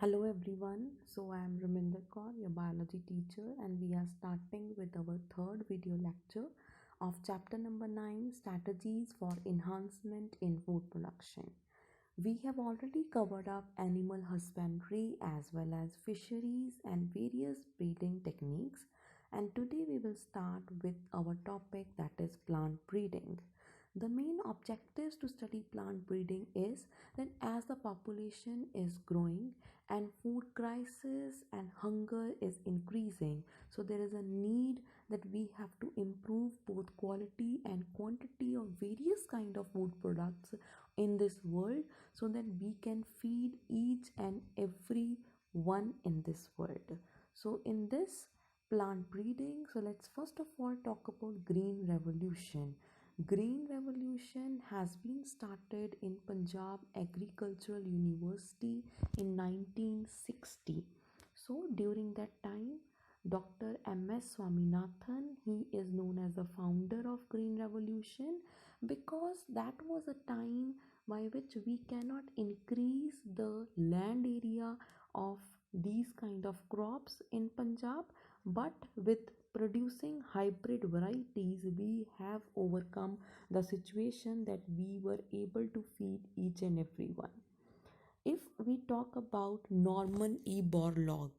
Hello everyone, so I am Raminder Kaur, your biology teacher, and we are starting with our third video lecture of chapter number 9, Strategies for Enhancement in Food Production. We have already covered up animal husbandry as well as fisheries and various breeding techniques, and today we will start with our topic, that is plant breeding. The main objectives to study plant breeding is that as the population is growing and food crisis and hunger is increasing, so there is a need that we have to improve both quality and quantity of various kind of food products in this world, so that we can feed each and every one in this world. So in this plant breeding, so let's first of all talk about green revolution. Green Revolution has been started in Punjab Agricultural University in 1960. So during that time, Dr. M.S. Swaminathan, he is known as the founder of Green Revolution, because that was a time by which we cannot increase the land area of these kind of crops in Punjab, but with producing hybrid varieties we have overcome the situation that we were able to feed each and everyone. If we talk about Norman E. Borlaug,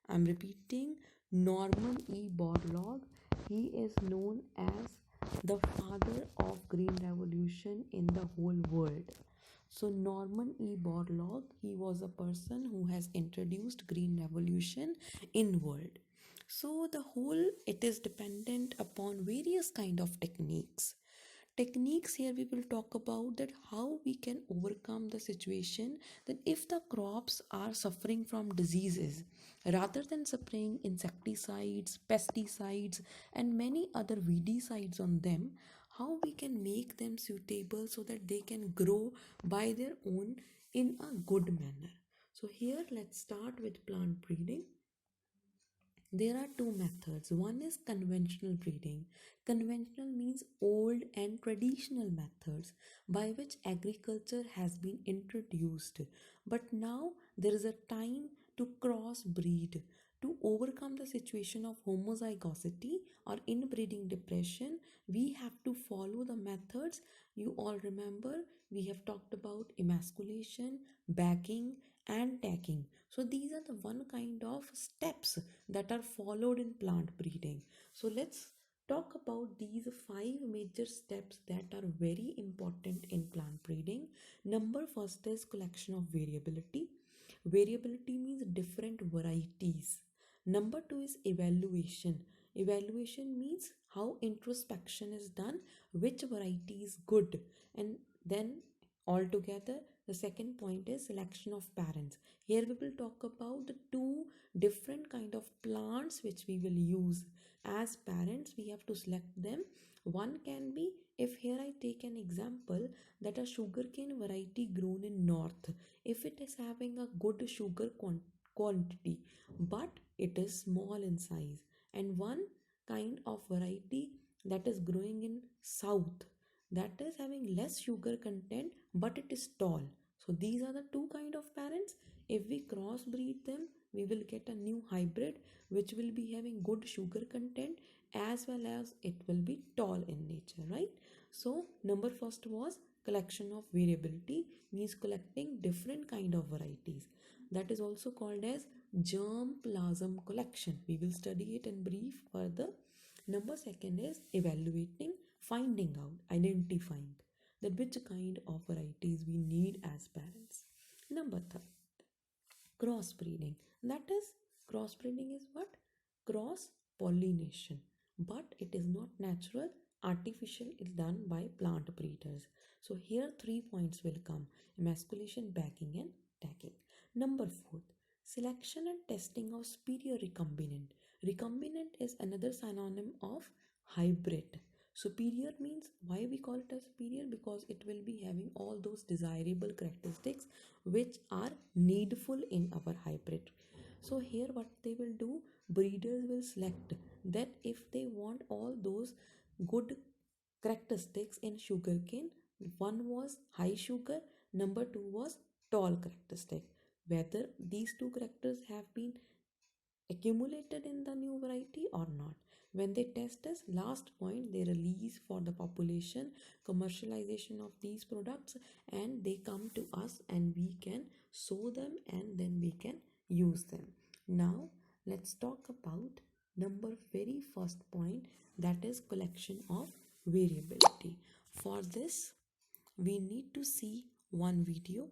I'm repeating, Norman E. Borlaug, he is known as the father of green revolution in the whole world. So Norman E. Borlaug, he was a person who has introduced green revolution in world. So the whole, it is dependent upon various kind of techniques. Here we will talk about that how we can overcome the situation, that if the crops are suffering from diseases, rather than spraying insecticides, pesticides and many other weedicides on them, how we can make them suitable so that they can grow by their own in a good manner. So here let's start with plant breeding. There are two methods. One is conventional breeding. Conventional means old and traditional methods by which agriculture has been introduced. But now there is a time to crossbreed to overcome the situation of homozygosity or inbreeding depression. We have to follow the methods. You all remember we have talked about emasculation, bagging, and tagging. So these are the one kind of steps that are followed in plant breeding. So let's talk about these five major steps that are very important in plant breeding. Number first is collection of variability. Variability means different varieties. Number two is evaluation. Evaluation means how introspection is done, which variety is good, and then altogether the second point is selection of parents. Here we will talk about the two different kind of plants which we will use as parents. We have to select them. One can be, if here I take an example, that a sugarcane variety grown in north, if it is having a good sugar quantity but it is small in size, and one kind of variety that is growing in south that is having less sugar content but it is tall. So these are the two kind of parents. If we crossbreed them, we will get a new hybrid which will be having good sugar content as well as it will be tall in nature, right? So number first was collection of variability, means collecting different kind of varieties. That is also called as germ plasm collection. We will study it in brief further. Number second is evaluating, finding out, identifying that which kind of varieties we need as parents. Number third, crossbreeding. That is, crossbreeding is what? Cross pollination, but it is not natural. Artificial is done by plant breeders. So here three points will come: emasculation, bagging, and tagging. Number fourth, selection and testing of superior recombinant. Recombinant is another synonym of hybrid. Superior means, why we call it as superior? Because it will be having all those desirable characteristics which are needful in our hybrid. So here what they will do, breeders will select that if they want all those good characteristics in sugarcane. One was high sugar, number two was tall characteristic. whether these two characters have been accumulated in the new variety or not. When they test this last point, they release for the population commercialization of these products, and they come to us and we can sow them and then we can use them. Now let's talk about number very first point, that is collection of variability. For this we need to see one video.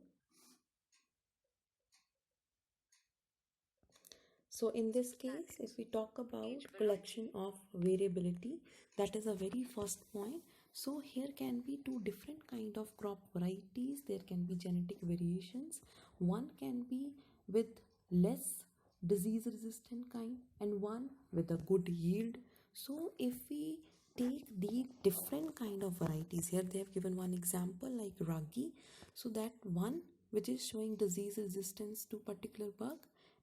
So in this case, if we talk about collection of variability, that is a very first point. So here can be two different kind of crop varieties. There can be genetic variations. One can be with less disease resistant kind and one with a good yield. So if we take the different kind of varieties, here they have given one example like ragi. So that one which is showing disease resistance to particular bug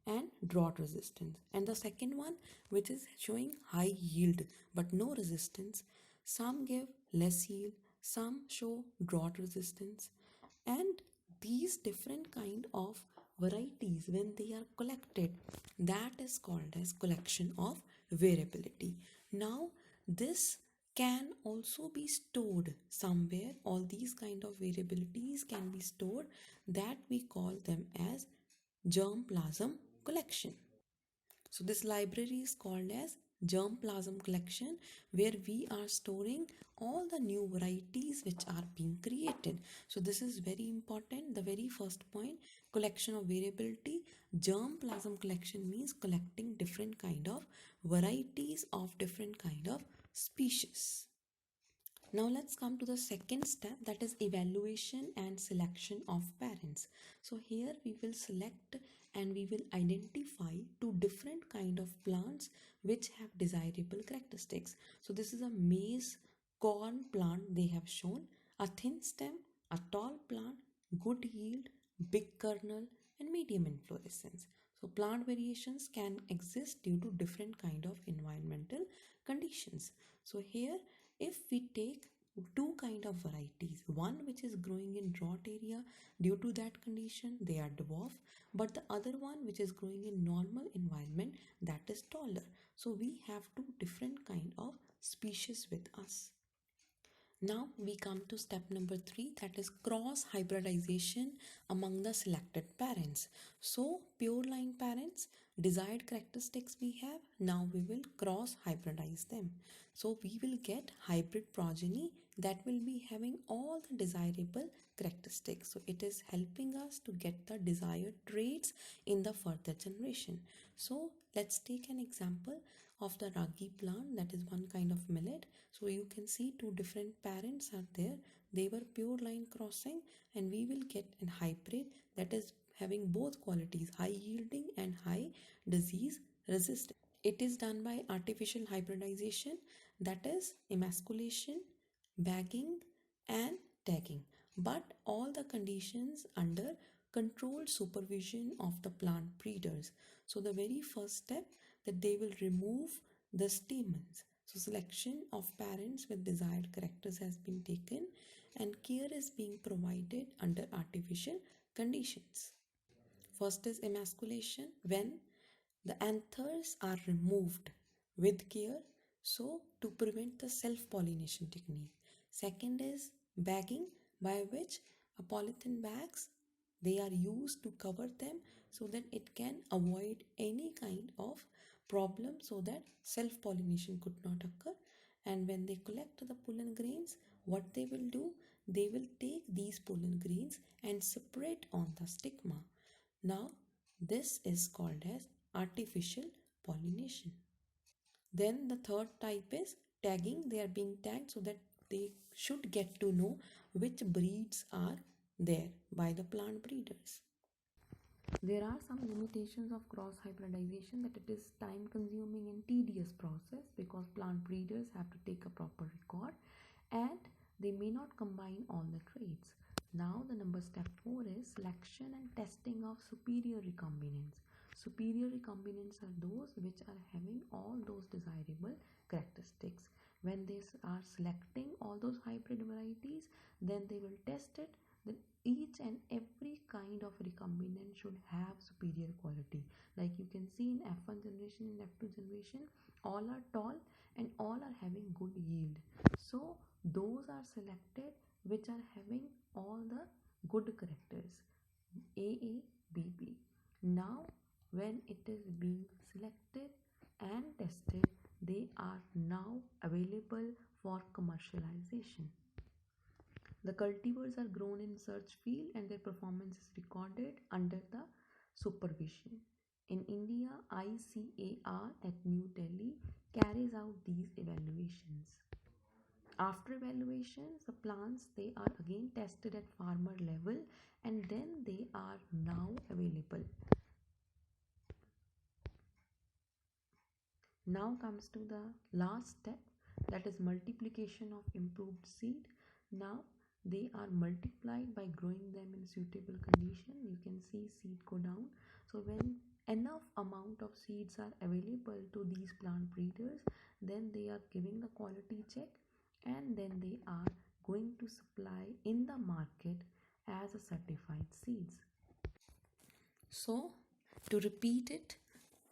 and drought resistance, and the second one which is showing high yield but no resistance. Some give less yield, some show drought resistance, and these different kind of varieties, when they are collected, that is called as collection of variability. Now this can also be stored somewhere. All these kind of variabilities can be stored, that we call them as germplasm collection. So this library is called as germplasm collection, where we are storing all the new varieties which are being created. So this is very important. The very first point, collection of variability. Germplasm collection means collecting different kind of varieties of different kind of species. Now let's come to the second step, that is evaluation and selection of parents. So here we will select and we will identify two different kind of plants which have desirable characteristics. So this is a maize corn plant they have shown, a thin stem, a tall plant, good yield, big kernel and medium inflorescence. So plant variations can exist due to different kind of environmental conditions. So here if we take two kind of varieties, one which is growing in drought area, due to that condition they are dwarf, but the other one which is growing in normal environment, that is taller. So we have two different kind of species with us. Now we come to step number 3, that is cross hybridization among the selected parents. So pure line parents, desired characteristics we have, now we will cross hybridize them. So we will get hybrid progeny that will be having all the desirable characteristics. So it is helping us to get the desired traits in the further generation. So let's take an example of the ragi plant, that is one kind of millet. So you can see two different parents are there. They were pure line crossing, and we will get an hybrid that is having both qualities, high yielding and high disease resistant. It is done by artificial hybridization, that is emasculation, bagging and tagging, but all the conditions under controlled supervision of the plant breeders. So the very first step, that they will remove the stamens. So selection of parents with desired characters has been taken and care is being provided under artificial conditions. First is emasculation, when the anthers are removed with care, so to prevent the self-pollination technique. Second is bagging, by which a polythene bags they are used to cover them so that it can avoid any kind of problem, so that self-pollination could not occur. And when they collect the pollen grains, what they will do, they will take these pollen grains and separate on the stigma. Now this is called as artificial pollination. Then the third type is tagging. They are being tagged so that they should get to know which breeds are there by the plant breeders. There are some limitations of cross hybridization, that it is time consuming and tedious process because plant breeders have to take a proper record and they may not combine all the traits. Now the number step 4 is selection and testing of superior recombinants. Superior recombinants are those which are having all those desirable characteristics. When they are selecting all those hybrid varieties, then they will test it. Then each and every kind of recombinant should have superior quality. Like you can see in F1 generation, in F2 generation, all are tall and all are having good yield. So those are selected which are having all the good characters, AA, BB. Now when it is being selected and tested, they are now available for commercialization. The cultivars are grown in search field and their performance is recorded under the supervision. In India, ICAR at New Delhi carries out these evaluations. After evaluations, the plants they are again tested at farmer level and then they are now available. Now comes to the last step, that is multiplication of improved seed. Now they are multiplied by growing them in suitable condition. You can see seed go down. So when enough amount of seeds are available to these plant breeders, then they are giving the quality check and then they are going to supply in the market as a certified seeds. So to repeat it,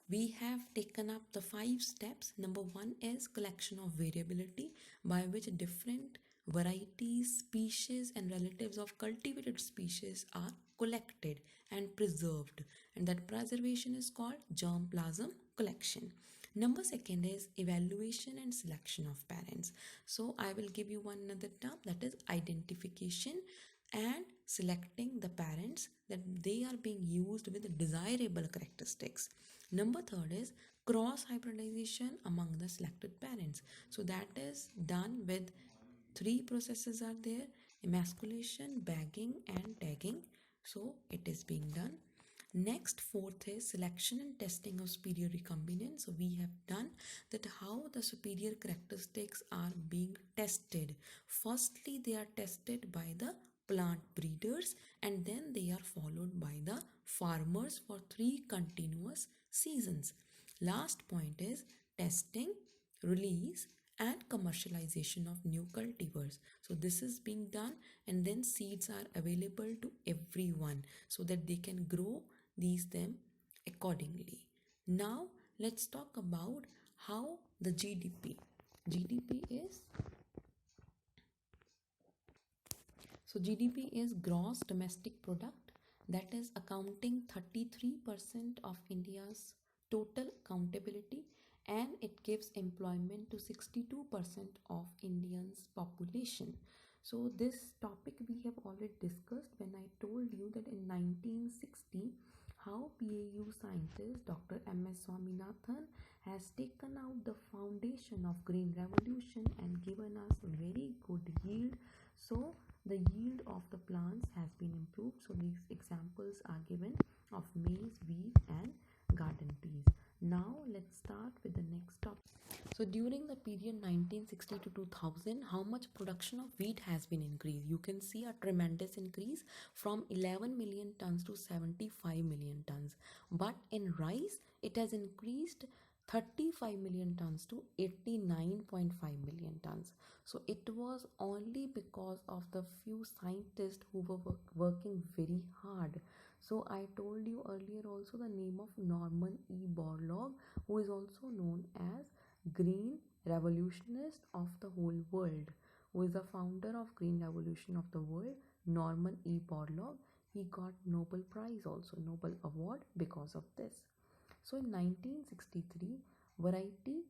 we have taken up the 5 steps. Number 1 is collection of variability, by which different varieties, species and relatives of cultivated species are collected and preserved, and that preservation is called germplasm collection. Number 2 is evaluation and selection of parents. So I will give you one another term, that is identification and selecting the parents that they are being used with desirable characteristics. Number 3 is cross hybridization among the selected parents. So that is done with 3 processes are there: emasculation, bagging and tagging. So it is being done. Next, fourth is selection and testing of superior recombinants. So we have done that how the superior characteristics are being tested. Firstly, they are tested by the plant breeders and then they are followed by the farmers for 3 continuous seasons. Last point is testing, release and commercialization of new cultivars. So this is being done and then seeds are available to everyone so that they can grow these them accordingly. Now let's talk about how the GDP is. So GDP is gross domestic product, that is accounting 33% of India's total accountability, and it gives employment to 62% of Indians population. So this topic we have already discussed when I told you that in 1960 how PAU scientist Dr. M.S. Swaminathan has taken out the foundation of green revolution and given us very good yield. So the yield of the plants has been improved. So these examples are given of maize, wheat and garden peas. Now let's start with the next topic. So during the period 1960 to 2000, how much production of wheat has been increased? You can see a tremendous increase from 11 million tons to 75 million tons. But in rice, it has increased 35 million tons to 89.5 million tons. So it was only because of the few scientists who were working very hard. So I told you earlier also the name of Norman E. Borlaug, who is also known as green revolutionist of the whole world, who is the founder of green revolution of the world, Norman E. Borlaug. He got Nobel Prize also, Nobel Award because of this. So in 1963, variety,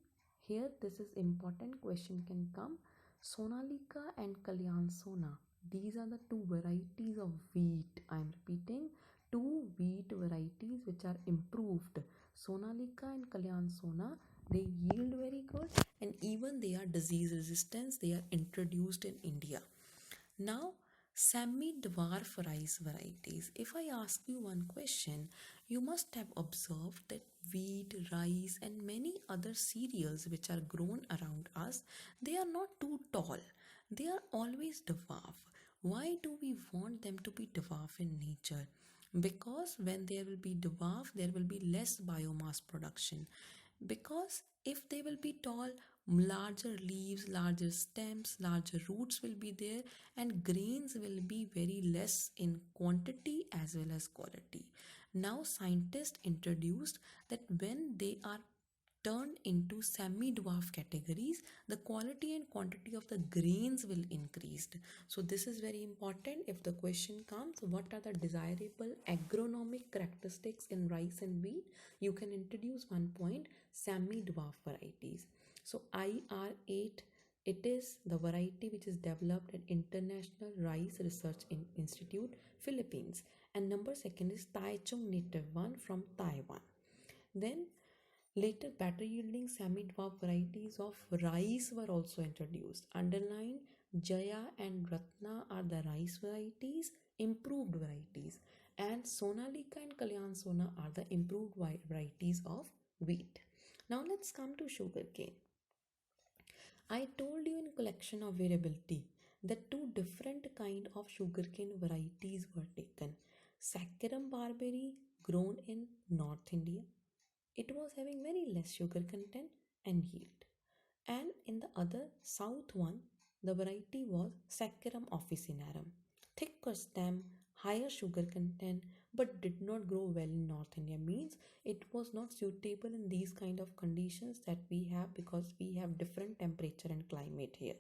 here this is important question can come, Sonalika and Kalyan Sona. These are the 2 varieties of wheat. I am repeating, 2 wheat varieties which are improved. Sonalika and Kalyan Sona, they yield very good and even they are disease resistant. They are introduced in India. Now, semi-dwarf rice varieties. If I ask you one question, you must have observed that wheat, rice and many other cereals which are grown around us, they are not too tall. They are always dwarf. Why do we want them to be dwarf in nature? Because when there will be dwarf, there will be less biomass production. Because if they will be tall, larger leaves, larger stems, larger roots will be there, and grains will be very less in quantity as well as quality. Now, scientists introduced that when they are turned into semi-dwarf categories, the quality and quantity of the grains will increase. So this is very important. If the question comes, what are the desirable agronomic characteristics in rice and wheat, you can introduce one point: semi-dwarf varieties. So IR8, it is the variety which is developed at International Rice Research Institute, Philippines. And number second is Taichung native one from Taiwan. Then later, better yielding semi dwarf varieties of rice were also introduced. Underlined, Jaya and Ratna are the rice varieties, improved varieties, and Sonalika and Kalyan Sona are the improved varieties of wheat. Now, let's come to sugarcane. I told you in collection of variability that two different kind of sugarcane varieties were taken. Saccharum barberry, grown in North India, it was having very less sugar content and yield. And in the other south one, the variety was Saccharum officinarum, thicker stem, higher sugar content, but did not grow well in North India. Means it was not suitable in these kind of conditions that we have, because we have different temperature and climate here.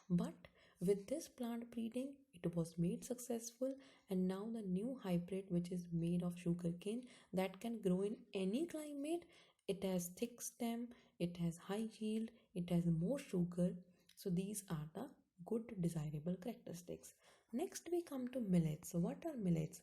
But with this plant breeding, it was made successful, and now the new hybrid, which is made of sugarcane, that can grow in any climate. It has thick stem, it has high yield, it has more sugar. So these are the good desirable characteristics. Next we come to millets. So what are millets?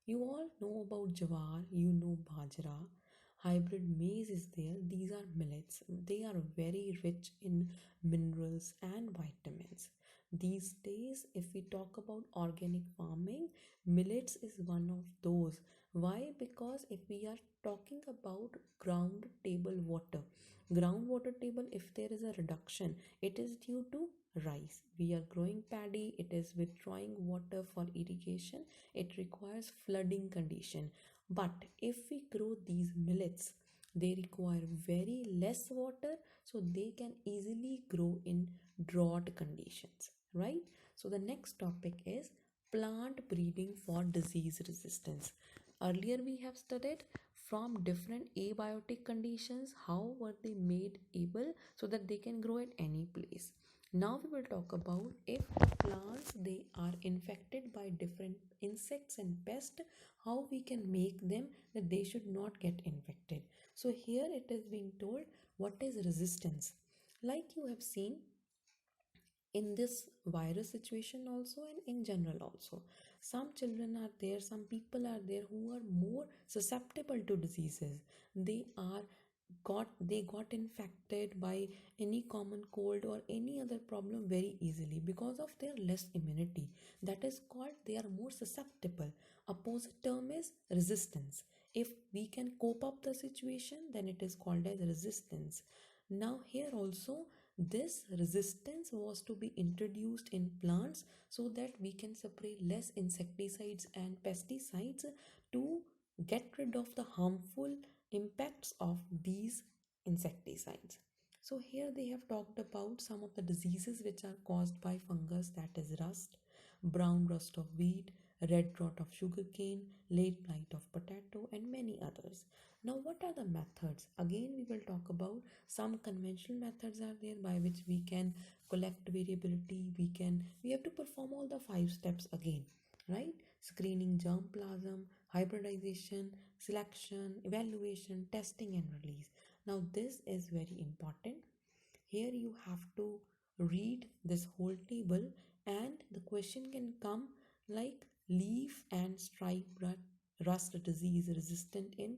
You all know about jawar, you know bajra, hybrid maize is there. These are millets. They are very rich in minerals and vitamins. These days, if we talk about organic farming, millets is one of those. Why? Because if we are talking about groundwater table, if there is a reduction, it is due to rice. We are growing paddy, it is withdrawing water for irrigation, it requires flooding condition. But if we grow these millets, they require very less water, so they can easily grow in drought conditions, right? So the next topic is plant breeding for disease resistance. Earlier we have studied from different abiotic conditions how were they made able so that they can grow at any place. Now we will talk about if the plants they are infected by different insects and pests, how we can make them that they should not get infected. So here it is being told what is resistance. Like you have seen in this virus situation also, and in general also, some children are there, some people are there who are more susceptible to diseases. They got infected by any common cold or any other problem very easily because of their less immunity. That is called they are more susceptible. Opposite term is resistance. If we can cope up the situation, then it is called as resistance. Now here also, this resistance was to be introduced in plants so that we can spray less insecticides and pesticides to get rid of the harmful impacts of these insecticides. So here they have talked about some of the diseases which are caused by fungus, that is rust, brown rust of wheat, red rot of sugarcane, late blight of potato, and many others. Now, what are the methods? Again, we will talk about some conventional methods are there by which we can collect variability. We have to perform all the 5 steps again, right? Screening, germplasm, hybridization, selection, evaluation, testing, and release. Now, this is very important. Here you have to read this whole table, and the question can come like leaf and stripe rust disease resistant in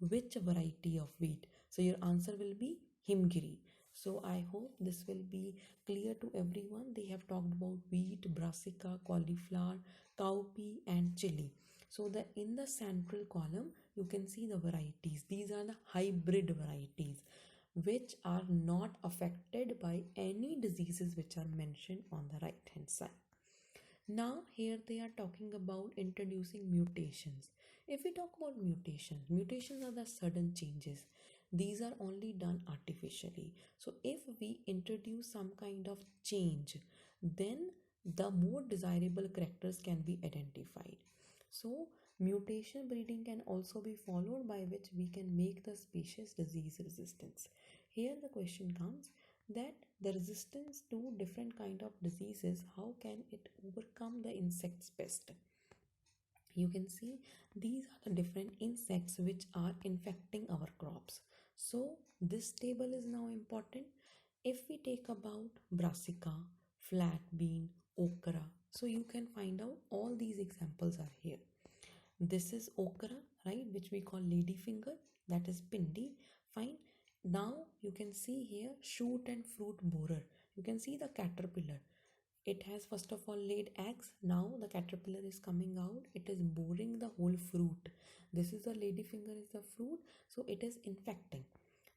which variety of wheat. So your answer will be Himgiri. So I hope this will be clear to everyone. They have talked about wheat, brassica, cauliflower, cowpea, and chili. So the in the central column you can see the varieties. These are the hybrid varieties which are not affected by any diseases which are mentioned on the right hand side. Now here they are talking about introducing mutations. If we talk about mutations are the sudden changes. these are only done artificially. So if we introduce some kind of change, then the more desirable characters can be identified. So mutation breeding can also be followed, by which we can make the species disease resistance. Here the question comes that the resistance to different kind of diseases, how can it overcome the insect's pest? You can see these are the different insects which are infecting our crops. So this table is now important. If we take about brassica, flat bean, okra, so you can find out all these examples are here. This is okra, right, which we call ladyfinger, that is pindi. Fine. Now you can see here shoot and fruit borer. You can see the caterpillar. It has first of all laid eggs. Now the caterpillar is coming out. It is boring the whole fruit. This is the ladyfinger is the fruit. So it is infecting.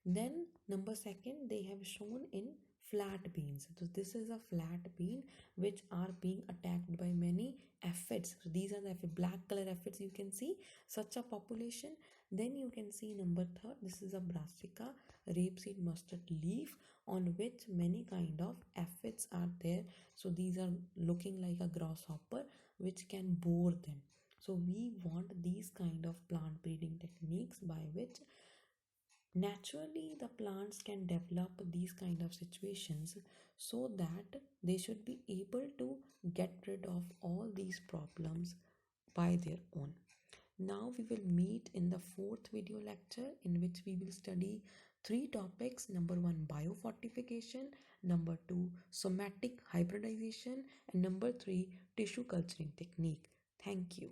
Then number second, they have shown in flat beans. So this is a flat bean which are being attacked by many aphids. So these are the black color aphids, you can see such a population. Then you can see number third, this is a brassica rapeseed mustard leaf on which many kind of aphids are there. So these are looking like a grasshopper which can bore them. So we want these kind of plant breeding techniques by which naturally the plants can develop these kind of situations, so that they should be able to get rid of all these problems by their own. Now we will meet in the fourth video lecture, in which we will study three topics. Number one, biofortification. Number two, somatic hybridization. And number three, tissue culturing technique. Thank you.